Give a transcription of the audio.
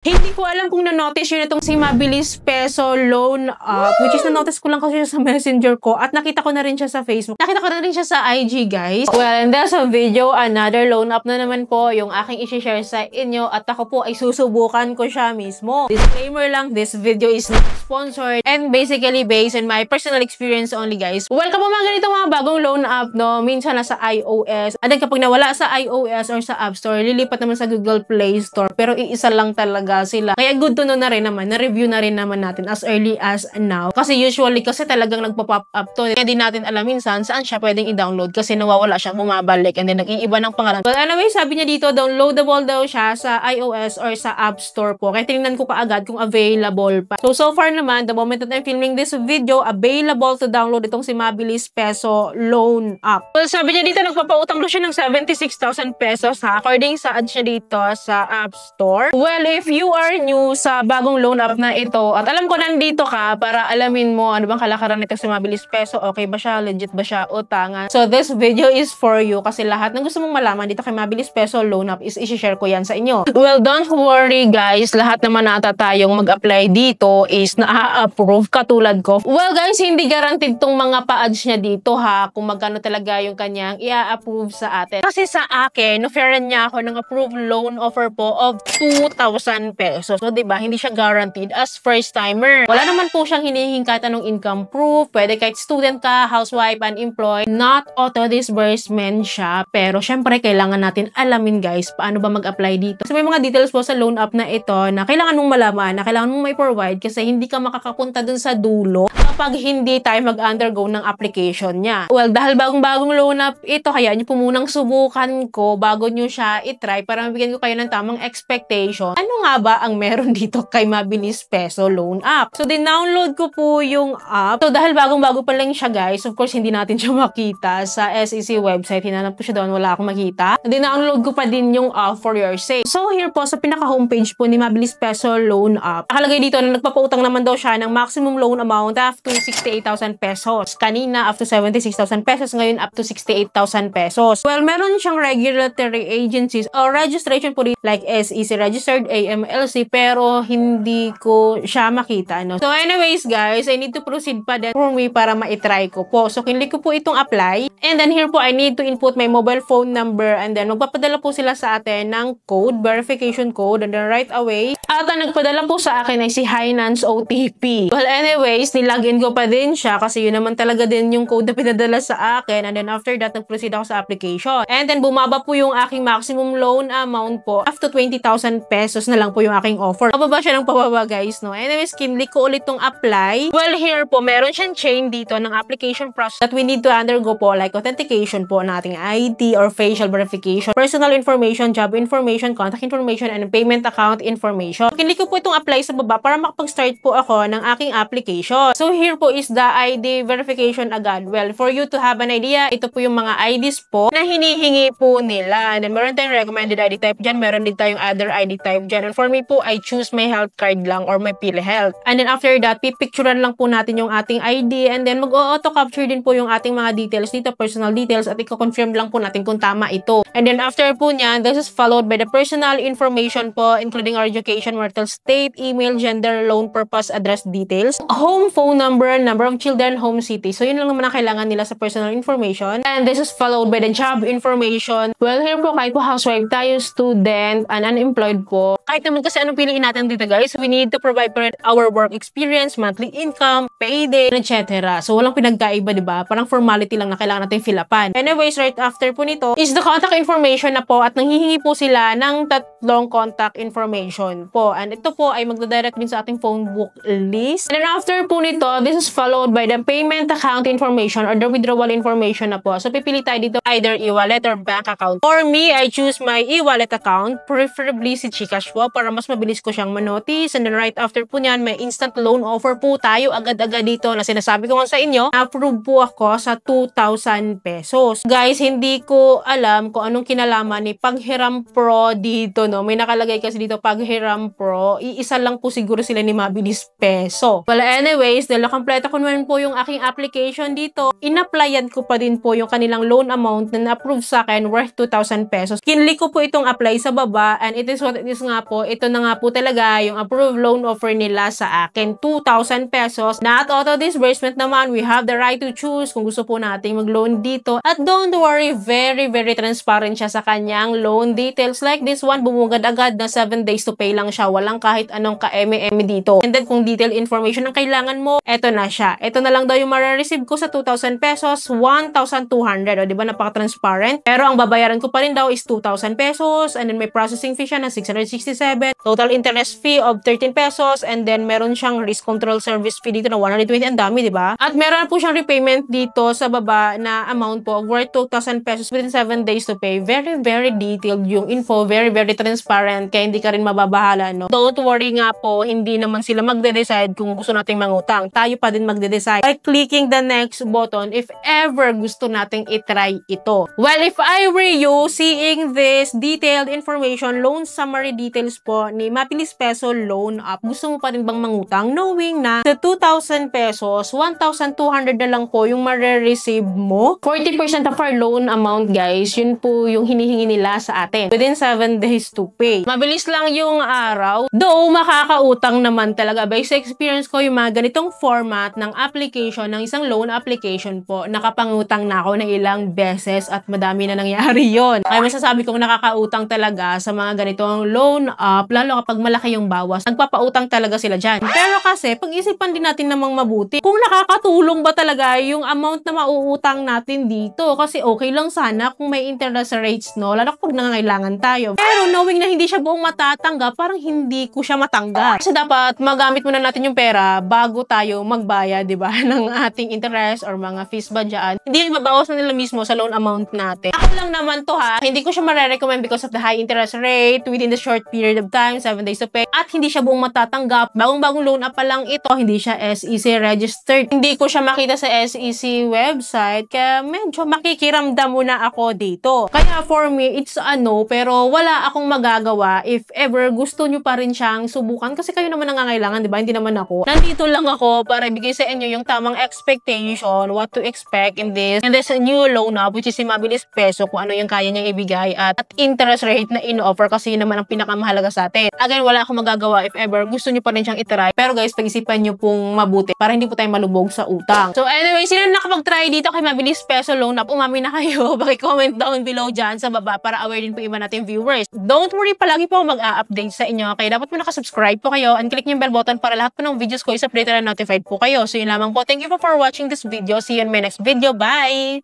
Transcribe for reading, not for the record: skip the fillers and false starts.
Hindi ko alam kung na-notice yun itong si Mabilis Peso Loan Up, which is na-notice ko lang kasi siya sa messenger ko at nakita ko na rin siya sa Facebook. Nakita ko na rin siya sa IG, guys. Well, and there's a video, another loan up na naman po yung aking isi-share sa inyo at ako po ay susubukan ko siya mismo. Disclaimer lang, this video is not sponsored and basically based on my personal experience only, guys. Welcome po mga ganito mga bagong loan up, no? Minsan nasa iOS. At kapag nawala sa iOS or sa App Store, lilipat naman sa Google Play Store. Pero iisa lang talaga sila. Kaya good to know na rin naman, na-review na rin naman natin as early as now. Kasi usually kasi talagang nagpa-pop up to. Kaya di natin alam minsan saan siya pwedeng i-download kasi nawawala siya, bumabalik and then nag-iiba ng pangalan. But anyway, sabi niya dito, downloadable daw siya sa iOS or sa App Store po. Kaya tinignan ko kaagad kung available pa. So far naman, the moment that I'm filming this video, available to download itong si Mabilis Peso Loan Up. Well, sabi niya dito, nagpapautang daw siya ng 76,000 pesos ha, according sa ads niya dito sa App Store. Well, if you are new sa bagong loan up na ito, at alam ko nandito ka para alamin mo ano bang kalakaran nito si Mabilis Peso, okay ba siya, legit ba siya, utangan. So this video is for you kasi lahat ng gusto mong malaman dito kay Mabilis Peso Loan Up is i-share ko yan sa inyo. Well, don't worry guys, lahat naman nata tayong mag-apply dito is na-approve katulad ko. Well guys, hindi guaranteed tong mga pa-ads niya dito ha, kung magkano talaga yung kanyang i-approve sa atin. Kasi sa akin, offeran niya ako ng approved loan offer po of 2,000 pesos. So, diba, hindi siya guaranteed as first timer. Wala naman po siyang hinihingi kahit anong income proof. Pwede kahit student ka, housewife, unemployed. Not auto disbursement siya. Pero, syempre, kailangan natin alamin, guys, paano ba mag-apply dito. So, may mga details po sa loan up na ito na kailangan mong malaman, na kailangan mong may provide kasi hindi ka makakapunta dun sa dulo kapag hindi tayo mag-undergo ng application niya. Well, dahil bagong-bagong loan up ito, kaya nyo po munang subukan ko bago nyo siya itry para mabigyan ko kayo ng tamang expectation. Ano nga ba ang meron dito kay Mabilis Peso Loan Up? So, din-download ko po yung app. So, dahil bagong-bago pa lang siya, guys, of course, hindi natin siya makita sa SEC website. Hinanap ko siya doon, wala akong makita. Din-download ko pa din yung app for your sake. So, here po, sa pinaka-homepage po ni Mabilis Peso Loan Up, nakalagay dito na nagpapautang naman daw siya ng maximum loan amount up to 68,000 pesos. Kanina, up to 76,000 pesos. Ngayon, up to 68,000 pesos. Well, meron siyang regulatory agencies or registration po rin, like SEC registered, AMLC, pero hindi ko siya makita, no? So, anyways, guys, I need to proceed pa din for me para ma-try ko po. So, kinlik ko po itong apply. And then, here po, I need to input my mobile phone number. And then, magpapadala po sila sa atin ng code, verification code, and then right away. At ang nagpadala po sa akin ay si Hinance OTP. Well, anyways, nilagin ko pa din siya kasi yun naman talaga din yung code na pinadala sa akin. And then, after that, nag-proceed ako sa application. And then, bumaba po yung aking maximum loan amount po. Up to 20,000 pesos na lang po yung aking offer. Pababa siya ng pababa, guys, no? Anyways, kinlik ko ulit tong apply. Well, here po, meron siyang chain dito ng application process that we need to undergo po, like authentication po nating ID or facial verification, personal information, job information, contact information, and payment account information. Kinlik ko po itong apply sa baba para makapag-start po ako ng aking application. So, here po is the ID verification agad. Well, for you to have an idea, ito po yung mga IDs po na hinihingi po nila. And then, meron tayong recommended ID type dyan, meron din tayong other ID type dyan. And for me po, I choose my health card lang or my PhilHealth. And then after that, pipicturean lang po natin yung ating ID and then mag-auto capture din po yung ating mga details dito, personal details, at i-confirm lang po natin kung tama ito. And then after po niyan, this is followed by the personal information po, including our education, marital state, email, gender, loan purpose, address details, home phone number, number of children, home city. So yun lang naman ang kailangan nila sa personal information. And this is followed by the job information. Well, here po, kahit po housewife tayo, student, and unemployed po, kahit naman kasi anong piliin natin dito, guys, we need to provide for our work experience, monthly income, payday, etc. So, walang pinagkaiba, diba? Parang formality lang na kailangan natin fill upan. Anyways, right after po nito is the contact information na po at nanghihingi po sila ng tatlong contact information po. And ito po ay magdadirect din sa ating phone book list. And then after po nito, this is followed by the payment account information or the withdrawal information na po. So, pipili tayo dito either e-wallet or bank account. For me, I choose my e-wallet account, preferably si GCash po para mas mabilis ko siyang manotice. And then right after po niyan, may instant loan offer po tayo agad-agad dito na sinasabi ko nga sa inyo. Approve po ako sa 2,000 pesos. Guys, hindi ko alam kung anong kinalaman ni Paghiram Pro dito, no? May nakalagay kasi dito Paghiram Pro, iisa lang po siguro sila ni Mabilis Peso. Well, anyways, dahil nakompleto ko naman po yung aking application dito, in-applyan ko pa din po yung kanilang loan amount na na-approve sa akin worth 2,000 pesos. Kinli ko po itong apply sa baba, and it is what it is nga po. Ito na nga po talaga yung approved loan offer nila sa akin, 2,000 pesos. Not auto disbursement naman, we have the right to choose kung gusto po nating mag-loan dito. At don't worry, very transparent siya sa kanyang loan details. Like this one, bumugad agad na 7 days to pay lang siya. Walang kahit anong ka-eme-eme dito. And then kung detailed information ang kailangan mo, eto na siya. Ito na lang daw yung ma-receive ko sa 2,000 pesos, 1,200. O, diba? Napaka-transparent. Pero ang babayaran ko pa rin daw is 2,000 pesos. And then may processing fee siya na 667. Total interest fee of 13 pesos. And then meron siyang risk control service fee dito na 120. Ang dami, diba? At meron po siyang repayment dito sa baba na amount po worth 2,000 pesos within 7 days to pay. Very detailed yung info. Very transparent. Kaya hindi ka rin mababahala, no? Don't worry nga po, hindi naman sila magde-decide kung gusto nating mangutang. Tayo pa din magde-decide by clicking the next button if ever gusto nating itry ito. Well, if I were you, seeing this detailed information, loan summary details po ni Mabilis Peso Loan App, gusto mo pa rin bang mangutang knowing na sa 2,000 pesos, 1,200 na lang po yung ma-receive mo? 40% of our loan amount, guys, yun po yung hinihingi nila sa atin within 7 days to pay. Mabilis lang yung araw. Though, makakautang naman talaga. Based sa experience ko, yung mga ganitong format ng application, ng isang loan application po, nakapangutang na ako na ilang beses at madami na nangyari yon. Kaya masasabi kong nakakautang talaga sa mga ganitong loan app, lalo kapag malaki yung bawas. Nagpapautang talaga sila dyan. Pero kasi, pag-isipan din natin namang mabuti kung nakakatulong ba talaga yung amount na mauutang natin dito. Kasi okay lang sana kung may interest rates, no? Lalo kapag nangangailangan tayo. Pero knowing na hindi siya buong matatanggap, parang hindi ko siya matanggap. Kasi dapat magamit muna natin yung pera bago tayo magbayad, di ba? Ng ating interest or mga fees ba dyan. Hindi mabawas na nila mismo sa loan amount natin. Ako lang naman to ha, hindi ko siya marirecommend because of the high interest rate within the short period of time, 7 days to pay. At hindi siya buong matatanggap. Bagong-bagong loan app pa lang ito, hindi siya SEC registered. Hindi ko siya makita sa SEC website, kaya medyo makikiramdam muna ako dito. Kaya for me, it's pero wala akong magagawa if ever gusto nyo pa rin siyang subukan kasi kayo naman nangangailangan, di ba? Hindi naman ako. Nandito lang ako para ibigay sa inyo yung tamang expectation, what to expect in this new loan app, which is si Mabilis Peso, kung ano yung kaya niyang ibigay at interest rate na in-offer kasi yun naman ang pinakamahalaga sa atin. Again, wala akong magagawa if ever gusto nyo pa rin siyang itry. Pero guys, pag-isipan nyo pong mabuti para hindi po tayo malubog sa utang. So anyway, sino na nakapag-try dito kay Mabilis Peso Loan App? Umami na kayo. Paki-comment down below dyan sa baba para aware din po iba natin viewers. Don't worry, palagi po mag-a-update sa inyo. Kaya dapat po nakasubscribe po kayo and click yung bell button para lahat po ng videos ko is updated and notified po kayo. So yun lamang po. Thank you for watching this video. See you in my next video. Bye!